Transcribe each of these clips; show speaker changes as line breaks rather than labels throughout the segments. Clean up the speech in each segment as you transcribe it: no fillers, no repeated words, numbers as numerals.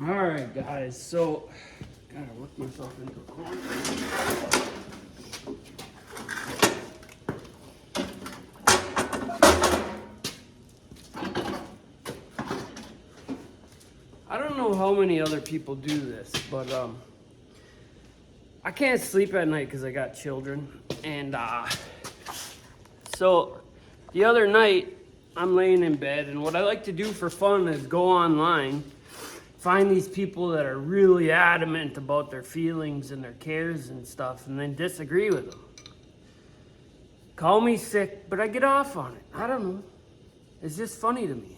Alright guys, so gotta work myself into a corner. I don't know how many other people do this, but I can't sleep at night because I got children. And so the other night I'm laying in bed, and what I like to do for fun is go online, find these people that are really adamant about their feelings and their cares and stuff, and then disagree with them. Call me sick, but I get off on it. I don't know. It's just funny to me.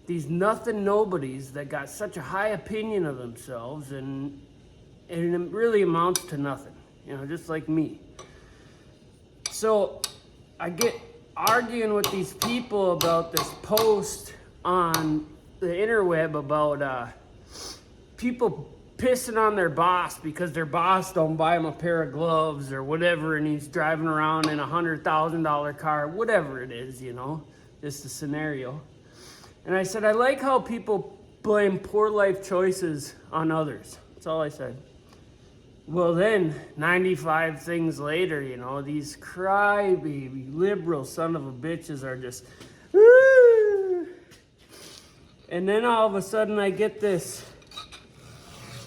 These nothing nobodies that got such a high opinion of themselves, and it really amounts to nothing, you know, just like me. So I get arguing with these people about this post on the interweb about people pissing on their boss because their boss don't buy them a pair of gloves or whatever, and he's driving around in a $100,000 car, whatever it is, you know, just a scenario. And I said, I like how people blame poor life choices on others. That's all I said. Well then, 95 things later, you know, these crybaby liberal son of a bitches are just, woo! And then all of a sudden I get this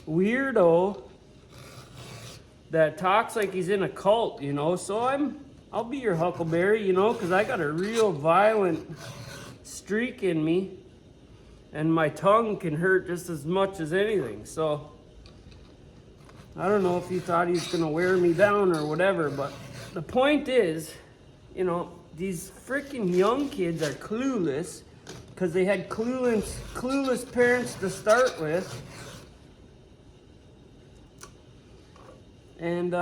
weirdo that talks like he's in a cult, you know. So I'll be your huckleberry, you know, because I got a real violent streak in me, and my tongue can hurt just as much as anything. So I don't know if he thought he was gonna wear me down or whatever, but the point is, you know, these freaking young kids are clueless because they had clueless parents to start with. And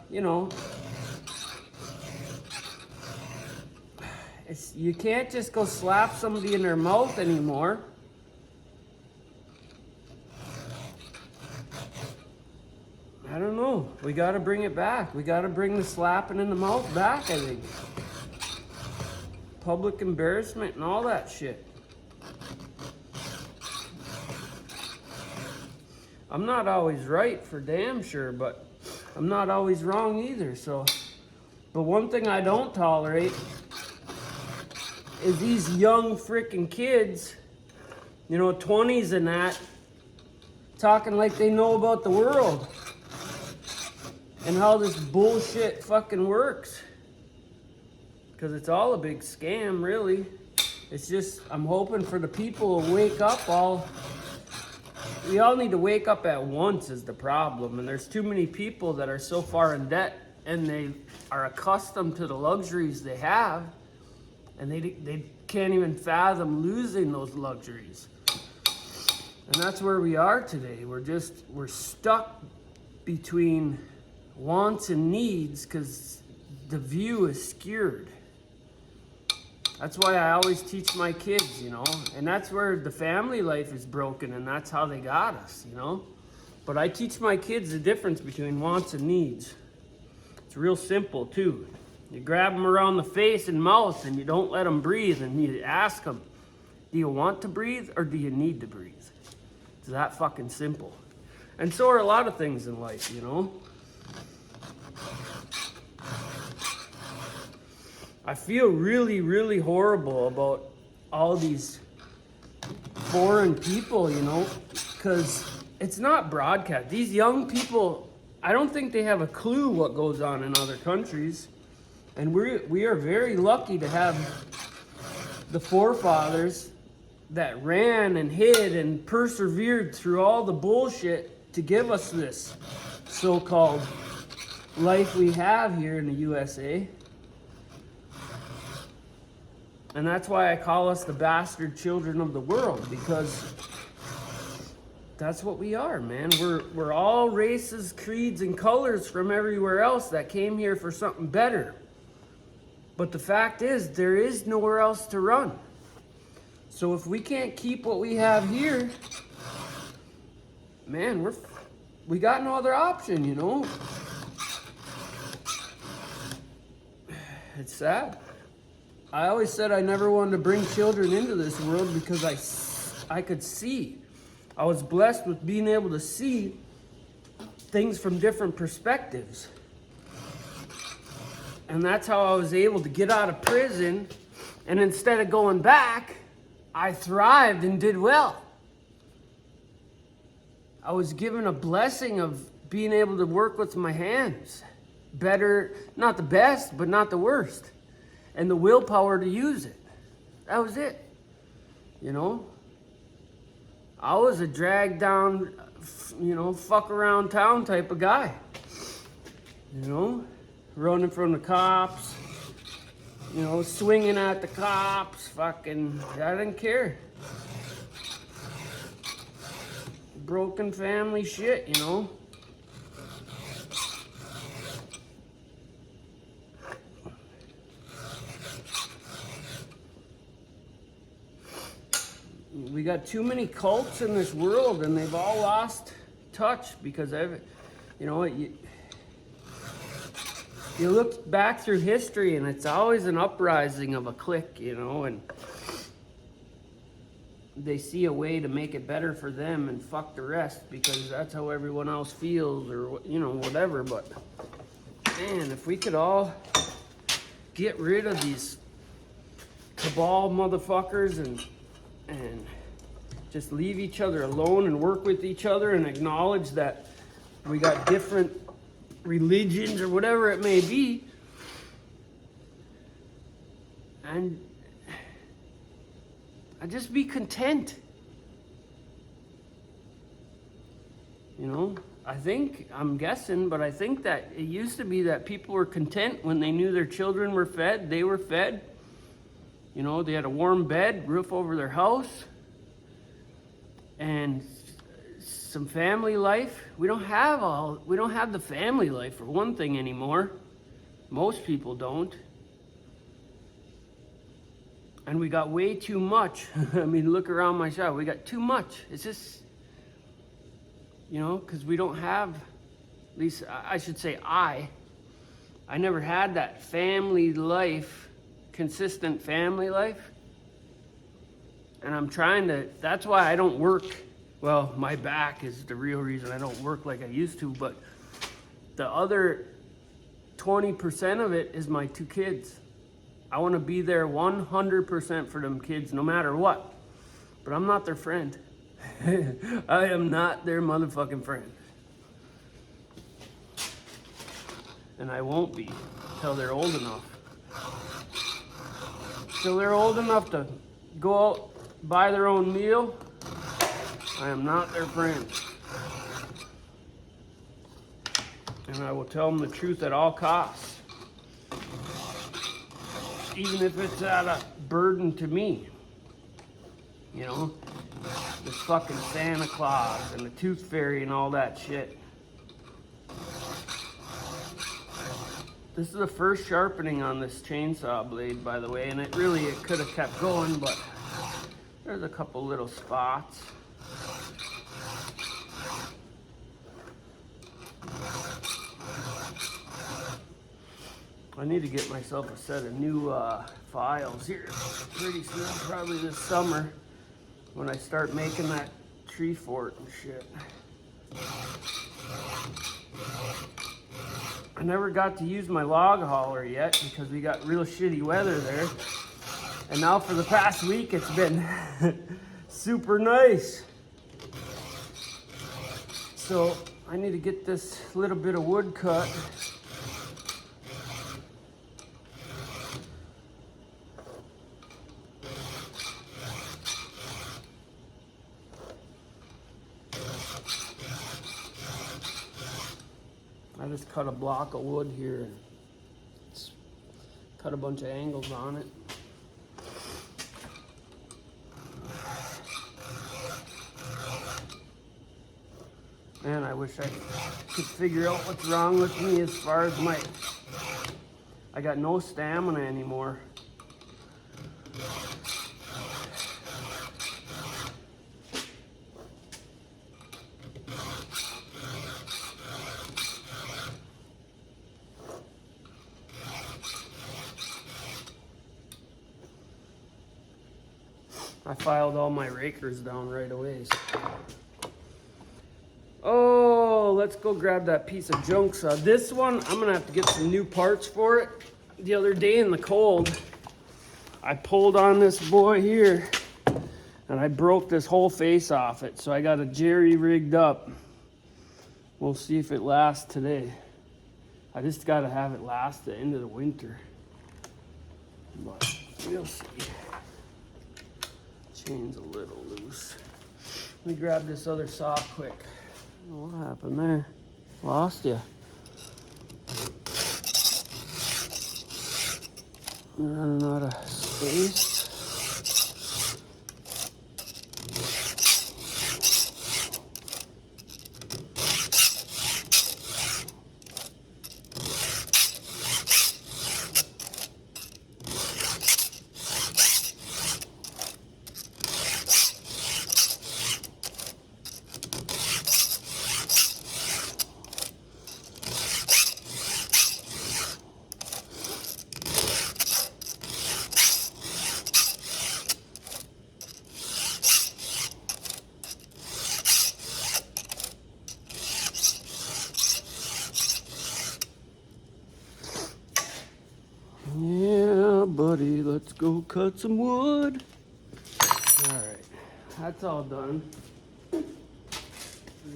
you know, you can't just go slap somebody in their mouth anymore. I don't know. We got to bring it back. We got to bring the slapping in the mouth back, I think. Public embarrassment and all that shit. I'm not always right, for damn sure, but I'm not always wrong either. So, but one thing I don't tolerate is these young freaking kids, you know, 20s and that, talking like they know about the world and how this bullshit fucking works. Because it's all a big scam, really. It's just, I'm hoping for the people to wake up we all need to wake up at once is the problem. And there's too many people that are so far in debt, and they are accustomed to the luxuries they have, and they can't even fathom losing those luxuries. And that's where we are today. We're stuck between wants and needs because the view is skewed. That's why I always teach my kids, you know, and that's where the family life is broken, and that's how they got us, you know. But I teach my kids the difference between wants and needs. It's real simple too. You grab them around the face and mouth, and you don't let them breathe, and you ask them, do you want to breathe or do you need to breathe? It's that fucking simple. And so are a lot of things in life, you know. I feel really, really horrible about all these foreign people, you know, because it's not broadcast. These young people, I don't think they have a clue what goes on in other countries. And we are very lucky to have the forefathers that ran and hid and persevered through all the bullshit to give us this so-called life we have here in the USA. And that's why I call us the bastard children of the world, because that's what we are, man. We're all races, creeds, and colors from everywhere else that came here for something better. But the fact is, there is nowhere else to run. So if we can't keep what we have here, man, we got no other option, you know. It's sad. I always said I never wanted to bring children into this world because I could see I was blessed with being able to see things from different perspectives. And that's how I was able to get out of prison. And instead of going back, I thrived and did well. I was given a blessing of being able to work with my hands. Better, not the best, but not the worst. And the willpower to use it. That was it. You know? I was a drag down, you know, fuck around town type of guy. You know? Running from the cops. You know, swinging at the cops. Fucking, I didn't care. Broken family shit, you know? We got too many cults in this world, and they've all lost touch because you know, you look back through history, and it's always an uprising of a clique, you know, and they see a way to make it better for them and fuck the rest because that's how everyone else feels, or you know, whatever. But man, if we could all get rid of these cabal motherfuckers and just leave each other alone and work with each other and acknowledge that we got different religions or whatever it may be, and I just be content. You know, I'm guessing, but I think that it used to be that people were content when they knew their children were fed, they were fed. You know, they had a warm bed, roof over their house, and some family life. We don't have the family life for one thing anymore. Most people don't. And we got way too much. I mean, look around my shop. We got too much. It's just, you know, because we don't have, at least I should say I never had that family life, consistent family life. And I'm trying to, that's why I don't work. Well, my back is the real reason I don't work like I used to, but the other 20% of it is my 2 kids. I want to be there 100% for them kids, no matter what. But I'm not their friend. I am not their motherfucking friend. And I won't be until they're old enough. Till they're old enough to go out, buy their own meal, I am not their friend. And I will tell them the truth at all costs. Even if it's at a burden to me. You know? This fucking Santa Claus and the Tooth Fairy and all that shit. This is the first sharpening on this chainsaw blade, by the way, and it could have kept going, but there's a couple little spots. I need to get myself a set of new files here pretty soon, probably this summer, when I start making that tree fort and shit. I never got to use my log hauler yet because we got real shitty weather there. And now for the past week, it's been super nice. So I need to get this little bit of wood cut. I just cut a block of wood here and cut a bunch of angles on it. Man, I wish I could figure out what's wrong with me as far as I got no stamina anymore. I filed all my rakers down right away. So let's go grab that piece of junk saw. This one, I'm gonna have to get some new parts for it. The other day in the cold, I pulled on this boy here and I broke this whole face off it. So I got a jerry rigged up. We'll see if it lasts today. I just gotta have it last the end of the winter. But we'll see. Chain's a little loose. Let me grab this other saw quick. What happened there? Lost you. Running out of space. Yeah, buddy, let's go cut some wood. All right, that's all done.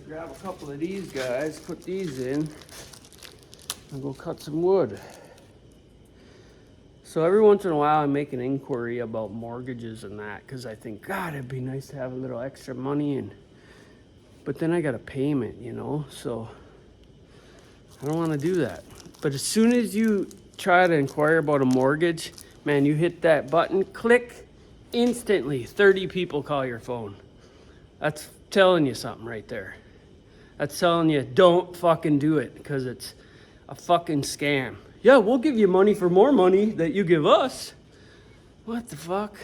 Grab a couple of these guys, put these in, and go cut some wood. So every once in a while I make an inquiry about mortgages and that, because I think, God, it'd be nice to have a little extra money, but then I got a payment, you know, so I don't want to do that. But as soon as you try to inquire about a mortgage, man, you hit that button, click, instantly 30 people call your phone. That's telling you something right there. That's telling you don't fucking do it, because it's a fucking scam. Yeah, we'll give you money for more money that you give us. What the fuck?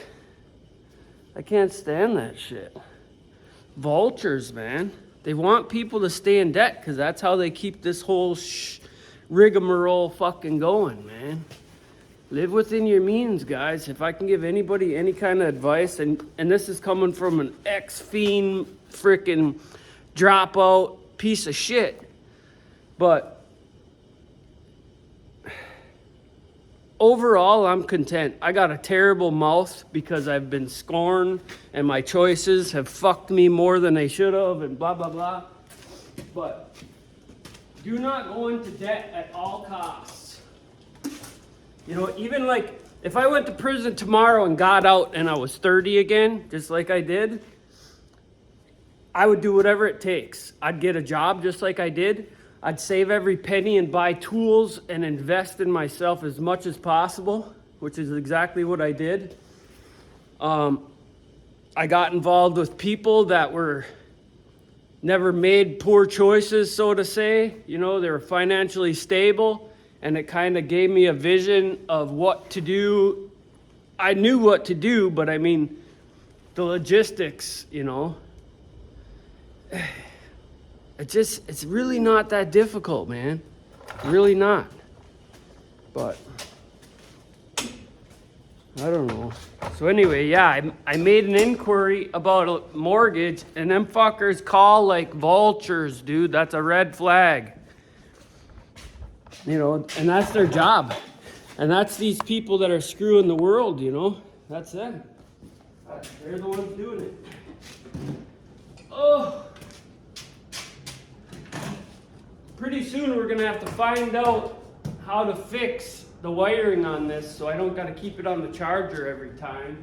I can't stand that shit. Vultures, man. They want people to stay in debt because that's how they keep this whole rigmarole fucking going, man. Live within your means, guys. If I can give anybody any kind of advice, and this is coming from an ex-fiend freaking dropout piece of shit, but overall, I'm content. I got a terrible mouth because I've been scorned and my choices have fucked me more than they should have and blah, blah, blah. But do not go into debt at all costs. You know, even like if I went to prison tomorrow and got out and I was 30 again, just like I did, I would do whatever it takes. I'd get a job just like I did. I'd save every penny and buy tools and invest in myself as much as possible, which is exactly what I did. I got involved with people that were never made poor choices, so to say. You know, they were financially stable, and it kind of gave me a vision of what to do. I knew what to do, but I mean, the logistics, you know. It's really not that difficult, man. Really not. But I don't know. So anyway, yeah, I made an inquiry about a mortgage, and them fuckers call like vultures, dude. That's a red flag. You know, and that's their job. And that's these people that are screwing the world, you know. That's them. They're the ones doing it. Oh. Pretty soon we're gonna have to find out how to fix the wiring on this so I don't gotta keep it on the charger every time.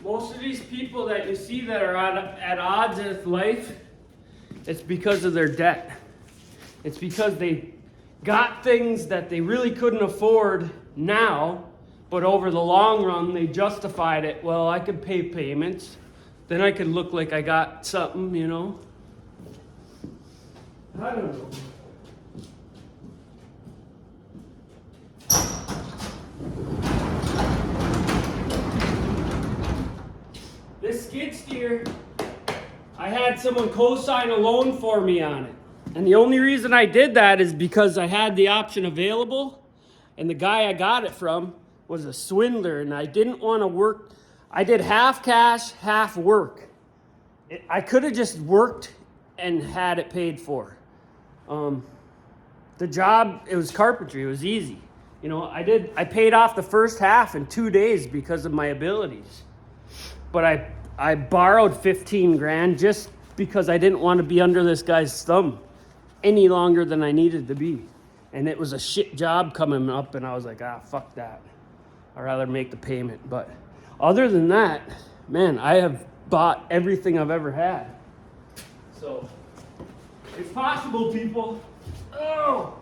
Most of these people that you see that are at odds with life, it's because of their debt. It's because they got things that they really couldn't afford now, but over the long run they justified it. Well, I could pay payments, then I could look like I got something, you know. I don't know. This skid steer, I had someone co-sign a loan for me on it. And the only reason I did that is because I had the option available, and the guy I got it from was a swindler, and I didn't want to work. I did half cash, half work. I could have just worked and had it paid for. The job, it was carpentry. It was easy. You know, I paid off the first half in 2 days because of my abilities. But I borrowed 15 grand just because I didn't want to be under this guy's thumb any longer than I needed to be. And it was a shit job coming up, and I was like, fuck that. I'd rather make the payment. But other than that, man, I have bought everything I've ever had. So it's possible, people. Oh!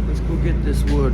Let's go get this wood.